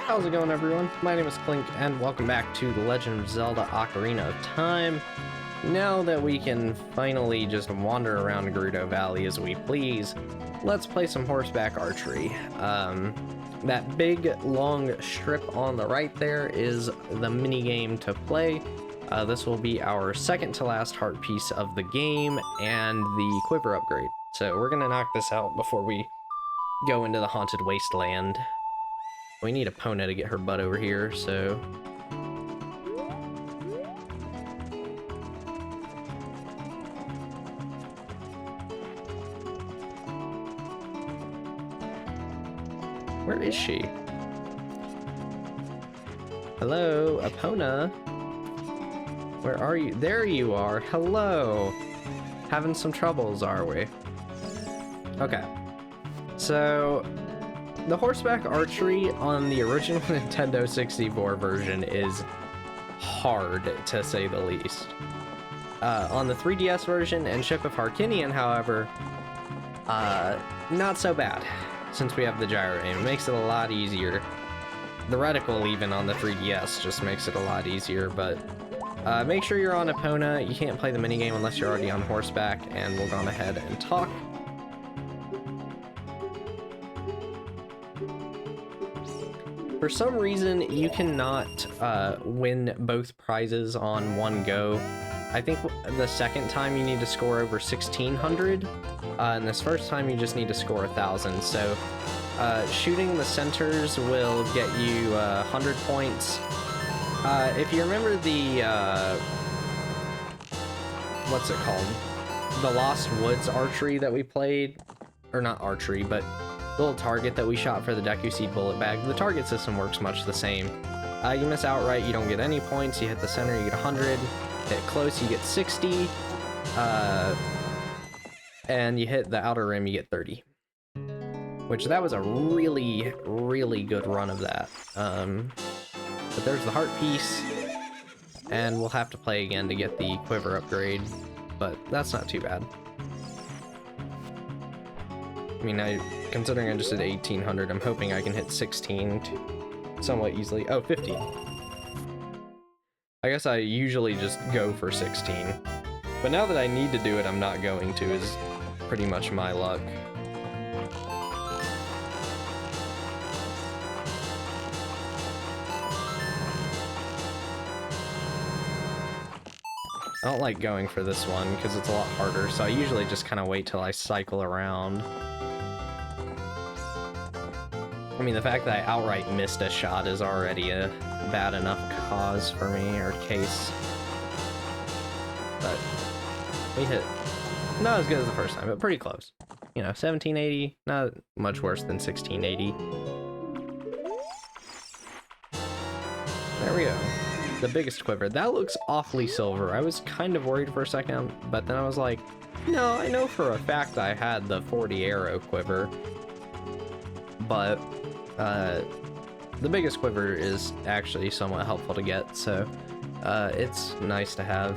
How's it going, everyone? My name is Clink, and welcome back to The Legend of Zelda Ocarina of Time. Now that we can finally just wander around Gerudo Valley as we please, let's play some horseback archery. That big, long strip on the right there is the mini-game to play. This will be our second to last heart piece of the game and the Quiver upgrade. So we're gonna knock this out before we go into the Haunted Wasteland. We need Epona to get her butt over here, so... Where is she? Hello, Epona? Where are you? There you are! Hello! Having some troubles, are we? Okay. So... the horseback archery on the original Nintendo 64 version is hard, to say the least. On the 3DS version and Ship of Harkinian, however, not so bad, since we have the gyro aim. It makes it a lot easier. The reticle, even on the 3DS, just makes it a lot easier, but make sure you're on Epona. You can't play the minigame unless you're already on horseback, and we'll go on ahead and talk. For some reason, you cannot win both prizes on one go. I think the second time you need to score over 1,600, and this first time you just need to score 1,000. So shooting the centers will get you 100 points. If you remember the, what's it called? The Lost Woods archery that we played, or not archery, but little target that we shot for the Deku Seed bullet bag, the target system works much the same. You miss outright, you don't get any points. You hit the center, you get 100. Hit close, you get 60. And you hit the outer rim, you get 30. Which, that was a really, really good run of that. But there's the heart piece. And we'll have to play again to get the Quiver upgrade. But that's not too bad. I mean, considering I just did 1,800, I'm hoping I can hit 16 somewhat easily. Oh, 15. I guess I usually just go for 16. But now that I need to do it, I'm not going to, is pretty much my luck. I don't like going for this one because it's a lot harder, so I usually just kind of wait till I cycle around. I mean, the fact that I outright missed a shot is already a bad enough cause for me, or case. But we hit not as good as the first time, but pretty close. You know, 1780, not much worse than 1680. There we go. The biggest quiver. That looks awfully silver. I was kind of worried for a second, but then I was like, no, I know for a fact I had the 40 arrow quiver. But the biggest quiver is actually somewhat helpful to get, so it's nice to have.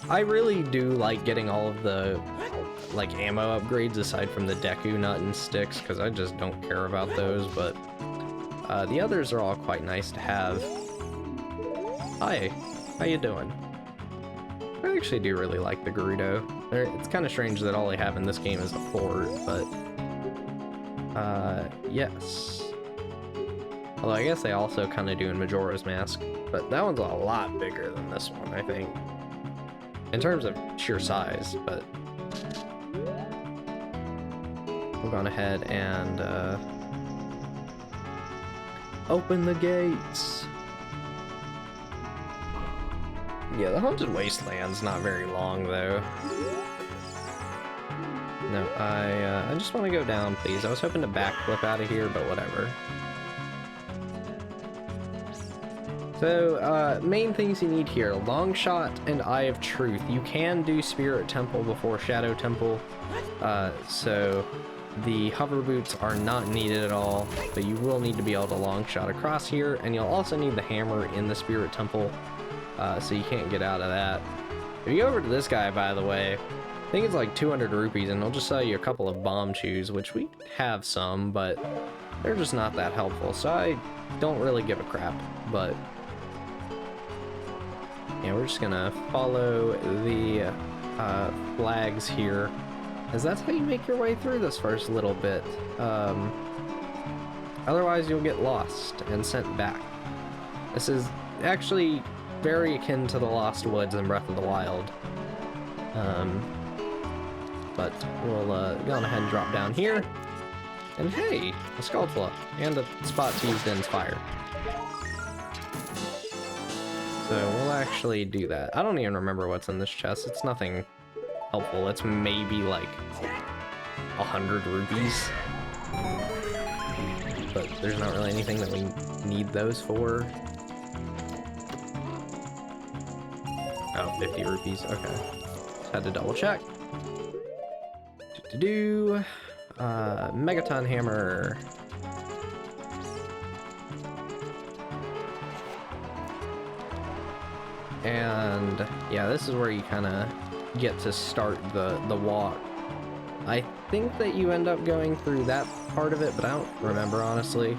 I really do like getting all of the like ammo upgrades aside from the Deku nut and sticks, because I just don't care about those, but the others are all quite nice to have. Hi, how you doing? I actually do really like the Gerudo. It's kind of strange that all I have in this game is a fort, but yes. Although I guess they also kind of do in Majora's Mask, but that one's a lot bigger than this one, I think. In terms of sheer size, but... we'll go on ahead and, open the gates! Yeah, the Haunted Wasteland's not very long, though. No, I just want to go down, please. I was hoping to backflip out of here, but whatever. So, main things you need here. Long Shot and Eye of Truth. You can do Spirit Temple before Shadow Temple, so the hover boots are not needed at all, but you will need to be able to long shot across here, and you'll also need the hammer in the Spirit Temple, so you can't get out of that. If you go over to this guy, by the way, I think it's like 200 rupees, and they'll just sell you a couple of bomb chews, which we have some, but they're just not that helpful, so I don't really give a crap, but yeah, we're just gonna follow the flags here, as that's how you make your way through this first little bit. Otherwise you'll get lost and sent back. This is actually very akin to the Lost Woods in Breath of the Wild. But we'll go on ahead and drop down here. And hey, a Skulltula and a spot to use Din's fire. So we'll actually do that. I don't even remember what's in this chest. It's nothing helpful. It's maybe like 100 rupees. But there's not really anything that we need those for. Oh, 50 rupees. Okay. Just had to double check. Megaton Hammer. And yeah, this is where you kind of get to start the walk. I think that you end up going through that part of it, but I don't remember honestly.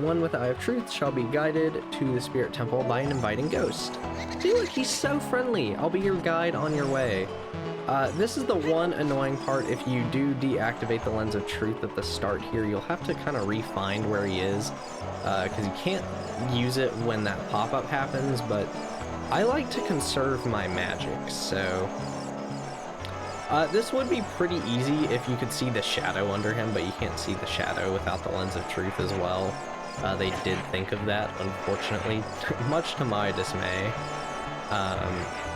One with the Eye of Truth shall be guided to the Spirit Temple by an inviting ghost. See, look, he's so friendly. I'll be your guide on your way. This is the one annoying part. If you do deactivate the Lens of Truth at the start here, you'll have to kind of re-find where he is, because you can't use it when that pop-up happens, but I like to conserve my magic, so this would be pretty easy if you could see the shadow under him, but you can't see the shadow without the Lens of Truth as well. They did think of that, unfortunately, much to my dismay.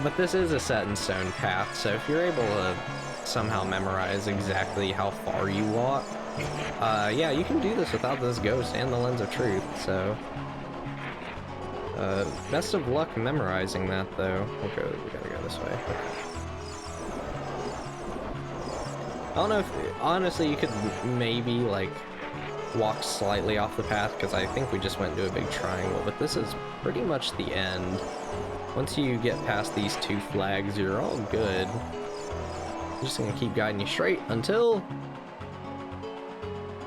But this is a set-in-stone path, so if you're able to somehow memorize exactly how far you walk, yeah, you can do this without this ghost and the Lens of Truth, so best of luck memorizing that, though. We gotta go this way. Okay. I don't know if, honestly, you could maybe, like, walk slightly off the path, because I think we just went into a big triangle, but this is pretty much the end. Once you get past these two flags, you're all good. I'm just gonna keep guiding you straight until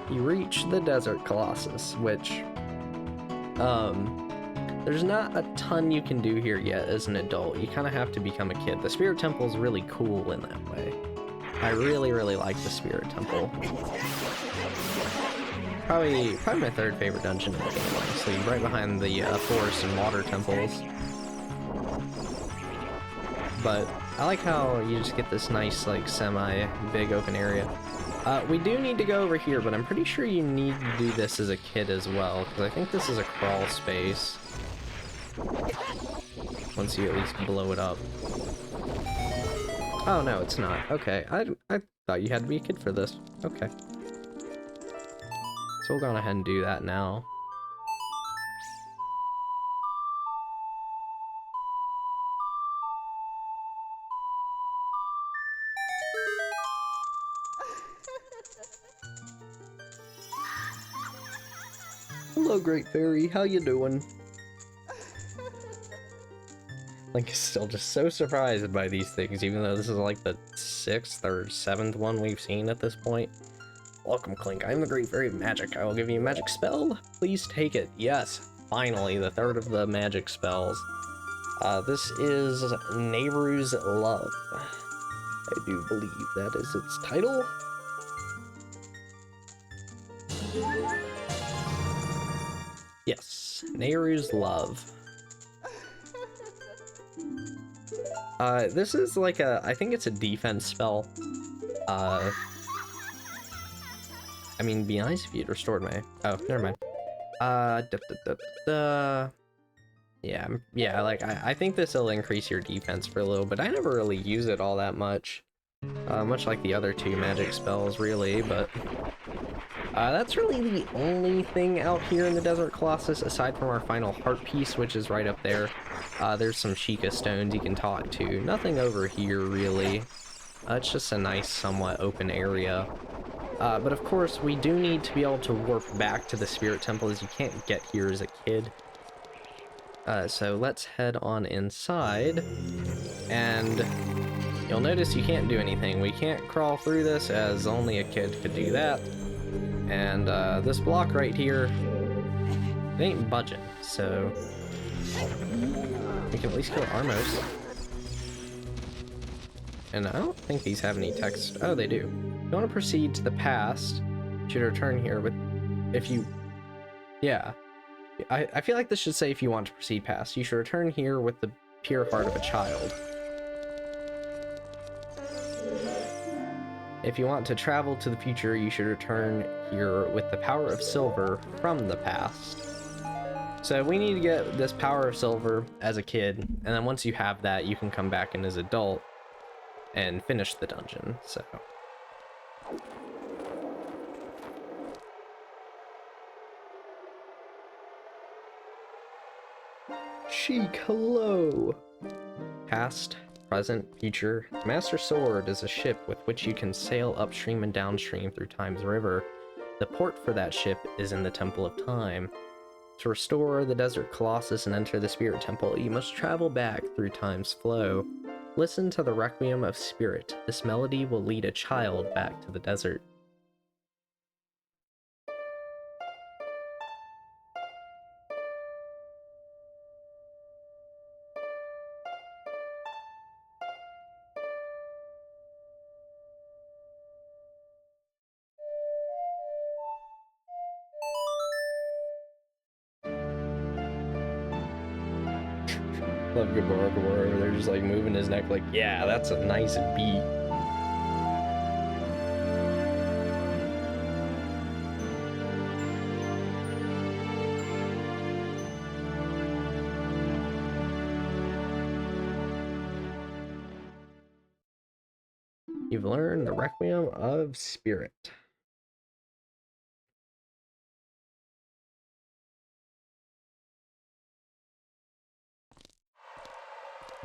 you reach the Desert Colossus, which, there's not a ton you can do here yet as an adult. You kind of have to become a kid. The Spirit Temple is really cool in that way. I really, really like the Spirit Temple. Probably my third favorite dungeon in the game, honestly, right behind the forest and water temples. But I like how you just get this nice, like, semi-big open area. We do need to go over here, but I'm pretty sure you need to do this as a kid as well, because I think this is a crawl space. Once you at least blow it up. Oh, no, it's not. Okay, I thought you had to be a kid for this. Okay. So we'll go ahead and do that now. Hello, Great Fairy. How you doing? Link is still just so surprised by these things, even though this is like the 6th or 7th one we've seen at this point. Welcome, Clink. I am the Great Fairy of Magic. I will give you a magic spell. Please take it. Yes, finally, the third of the magic spells. This is Nayru's Love. I do believe that is its title. Yes, Nayru's Love. This is like I think it's a defense spell. I mean, it'd be nice if you'd restored my, oh, never mind. Yeah, like, I think this will increase your defense for a little bit. I never really use it all that much. Much like the other two magic spells, really, but that's really the only thing out here in the Desert Colossus, aside from our final heart piece, which is right up there. There's some Sheikah stones you can talk to. Nothing over here, really. It's just a nice, somewhat open area. But of course, we do need to be able to warp back to the Spirit Temple, as you can't get here as a kid. So let's head on inside, and you'll notice you can't do anything. We can't crawl through this, as only a kid could do that. And this block right here, it ain't budging, so we can at least kill Armos. And I don't think these have any text. Oh, they do. If you want to proceed to the past, you should return here with, if you, yeah. I feel like this should say if you want to proceed past. You should return here with the pure heart of a child. If you want to travel to the future, you should return here with the power of silver from the past. So we need to get this power of silver as a kid, and then once you have that, you can come back in as an adult and finish the dungeon. So Chic, hello. Past, present, future. The Master Sword is a ship with which you can sail upstream and downstream through Time's river. The port for that ship is in the Temple of Time. To restore the Desert Colossus and enter the Spirit Temple, you must travel back through Time's flow. Listen to the Requiem of Spirit. This melody will lead a child back to the desert. Love Gabora over there just like moving his neck like, yeah, that's a nice beat. You've learned the Requiem of Spirit.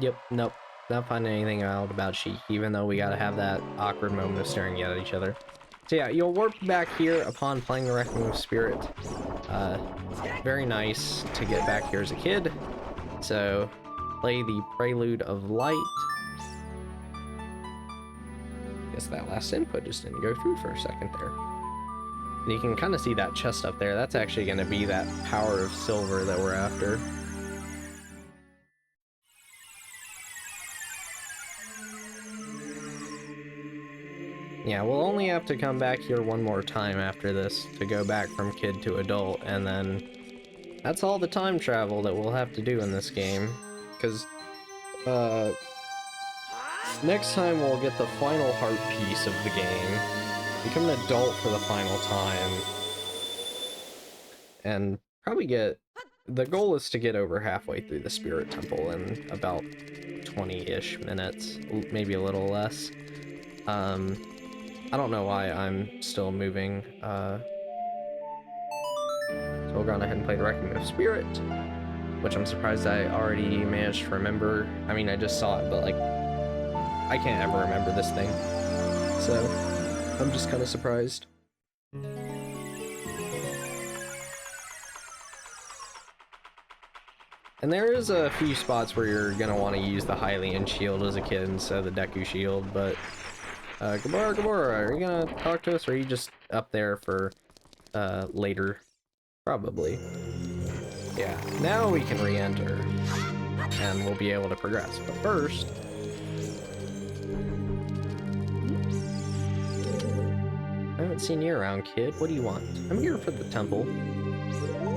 Yep, nope. Not finding anything out about Sheik, even though we gotta have that awkward moment of staring at each other. So yeah, you'll warp back here upon playing the Requiem of Spirit. Very nice to get back here as a kid. So, play the Prelude of Light. Guess that last input just didn't go through for a second there. And you can kind of see that chest up there. That's actually going to be that power of silver that we're after. Yeah, we'll only have to come back here one more time after this to go back from kid to adult, and then that's all the time travel that we'll have to do in this game. Because, next time we'll get the final heart piece of the game, become an adult for the final time, and probably get... The goal is to get over halfway through the Spirit Temple in about 20-ish minutes, maybe a little less. I don't know why I'm still moving, so we'll go on ahead and play the Requiem of Spirit, which I'm surprised I already managed to remember. I mean, I just saw it, but, like, I can't ever remember this thing, so I'm just kind of surprised. And there is a few spots where you're gonna want to use the Hylian shield as a kid instead of the Deku shield, but Gabora, are you gonna talk to us, or are you just up there for later? Probably. Yeah, now we can re-enter, and we'll be able to progress. But first, I haven't seen you around, kid. What do you want? I'm here for the temple.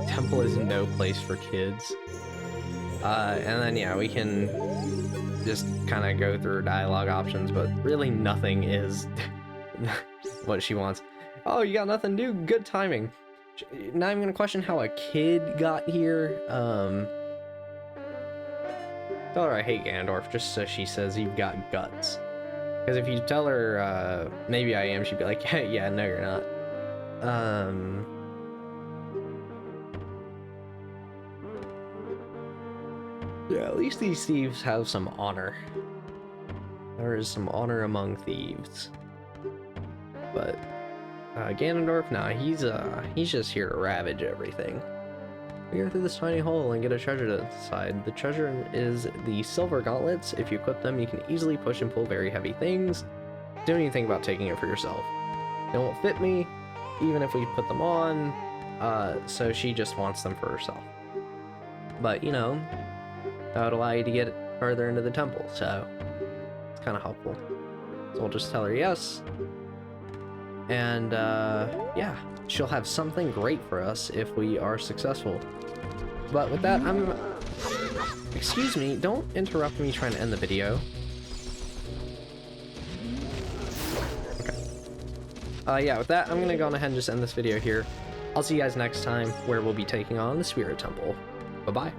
Temple is no place for kids. And then yeah, we can just kind of go through dialogue options, but really nothing is what she wants. Oh, you got nothing to do? Good timing. Now I'm gonna question how a kid got here. Tell her I hate Ganondorf just so she says you've got guts. Because if you tell her maybe I am, she'd be like, yeah, no you're not. Yeah, at least these thieves have some honor. There is some honor among thieves. But Ganondorf, nah, he's just here to ravage everything. We go through this tiny hole and get a treasure to the side. The treasure is the silver gauntlets. If you equip them, you can easily push and pull very heavy things. Don't even think about taking it for yourself. They won't fit me, even if we put them on. So she just wants them for herself. But, you know, that would allow you to get further into the temple, so it's kind of helpful. So we'll just tell her yes. And, yeah, she'll have something great for us if we are successful. But with that, excuse me, don't interrupt me trying to end the video. Okay. Yeah, with that, I'm gonna go on ahead and just end this video here. I'll see you guys next time, where we'll be taking on the Spirit Temple. Bye-bye.